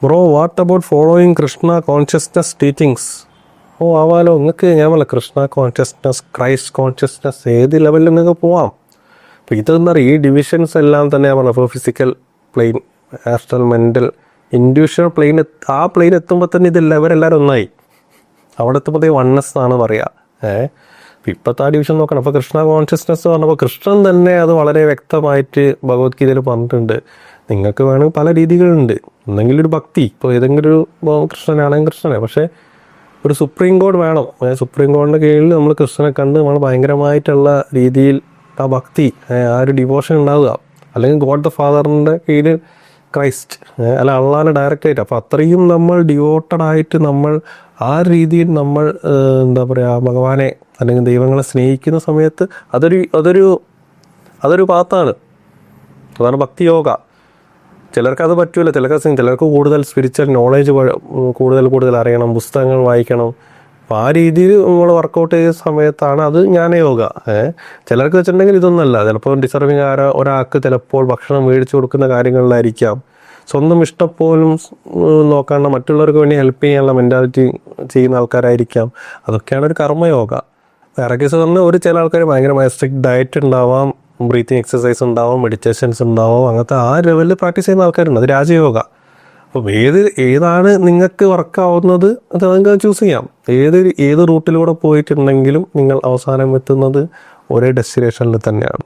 Bro what about following Krishna consciousness teachings? ആവാലോ. നിങ്ങൾക്ക് ഞാൻ പറയാം, കൃഷ്ണ കോൺഷ്യസ്നസ്, ക്രൈസ്റ്റ് കോൺഷ്യസ്നസ്, ഏത് ലെവലിൽ നിങ്ങൾക്ക് പോവാം. അപ്പോൾ ഇതെന്താ പറയുക, ഈ ഡിവിഷൻസ് എല്ലാം തന്നെ ഞാൻ പറഞ്ഞത്, physical plane, astral, mental, intuitional plane. ആ പ്ലെയിൻ എത്തുമ്പോൾ തന്നെ ഇത് ലെവലെല്ലാവരും ഒന്നായി. അവിടെ എത്തുമ്പോഴത്തേക്ക് വണ്ണസ് എന്നാണ് പറയുക. അപ്പോൾ ഇപ്പോഴത്തെ ആ ഡിവിഷൻ നോക്കണം. അപ്പോൾ കൃഷ്ണ കോൺഷ്യസ്നസ് പറഞ്ഞപ്പോൾ കൃഷ്ണൻ തന്നെ അത് വളരെ വ്യക്തമായിട്ട് ഭഗവത്ഗീതയിൽ പറഞ്ഞിട്ടുണ്ട്. നിങ്ങൾക്ക് വേണമെങ്കിൽ പല രീതികളുണ്ട്. എന്തെങ്കിലും ഒരു ഭക്തി, ഇപ്പോൾ ഏതെങ്കിലും ഒരു കൃഷ്ണനാണെങ്കിൽ കൃഷ്ണനെ, പക്ഷേ ഒരു സുപ്രീം കോഡ് വേണം. സുപ്രീം കോഡിൻ്റെ കീഴിൽ നമ്മൾ കൃഷ്ണനെ കണ്ട് നമ്മൾ ഭയങ്കരമായിട്ടുള്ള രീതിയിൽ ആ ഭക്തി, ആ ഒരു ഡിവോഷൻ ഉണ്ടാവുക. അല്ലെങ്കിൽ ഗോഡ് ദ ഫാദറിൻ്റെ കീഴിൽ ക്രൈസ്റ്റ്, അല്ല അള്ളാനെ ഡയറക്റ്റായിട്ട്. അപ്പോൾ അത്രയും നമ്മൾ ഡിവോട്ടഡ് ആയിട്ട് നമ്മൾ ആ രീതിയിൽ നമ്മൾ എന്താ പറയുക, ഭഗവാനെ അല്ലെങ്കിൽ ദൈവങ്ങളെ സ്നേഹിക്കുന്ന സമയത്ത് അതൊരു പാത്താണ്. അതാണ് ഭക്തി യോഗ. ചിലർക്കത് പറ്റൂല, ചിലർക്ക് കൂടുതൽ സ്പിരിച്വൽ നോളേജ് കൂടുതൽ അറിയണം, പുസ്തകങ്ങൾ വായിക്കണം. അപ്പോൾ ആ രീതിയിൽ നമ്മൾ വർക്കൗട്ട് ചെയ്ത സമയത്താണ് അത് ജ്ഞാനയോഗ. ചിലർക്ക് വെച്ചിട്ടുണ്ടെങ്കിൽ ഇതൊന്നുമല്ല. ചിലപ്പോൾ ഡിസർവിങ് ഒരാൾക്ക് ചിലപ്പോൾ ഭക്ഷണം മേടിച്ചു കൊടുക്കുന്ന കാര്യങ്ങളിലായിരിക്കാം. സ്വന്തം ഇഷ്ടം പോലും നോക്കാണ്ട് മറ്റുള്ളവർക്ക് വേണ്ടി ഹെൽപ്പ് ചെയ്യാനുള്ള മെൻറ്റാലിറ്റി ചെയ്യുന്ന ആൾക്കാരായിരിക്കാം. അതൊക്കെയാണ് ഒരു കർമ്മയോഗ. വേറെ കേസ് പറഞ്ഞാൽ ചില ആൾക്കാർ ഭയങ്കരമായ സ്ട്രിക്റ്റ് ഡയറ്റ് ഉണ്ടാവാം, ബ്രീത്തിങ് എക്സസൈസ് ഉണ്ടാവും, മെഡിറ്റേഷൻസ് ഉണ്ടാവും. അങ്ങനത്തെ ആ ലെവലിൽ പ്രാക്ടീസ് ചെയ്യുന്ന ആൾക്കാരുണ്ട്. അത് രാജയോഗ. അപ്പം ഏതാണ് നിങ്ങൾക്ക് വർക്കാവുന്നത് അത് നിങ്ങൾക്ക് ചൂസ് ചെയ്യാം. ഏത് റൂട്ടിലൂടെ പോയിട്ടുണ്ടെങ്കിലും നിങ്ങൾ അവസാനം എത്തുന്നത് ഒരേ ഡെസ്റ്റിനേഷനിൽ തന്നെയാണ്.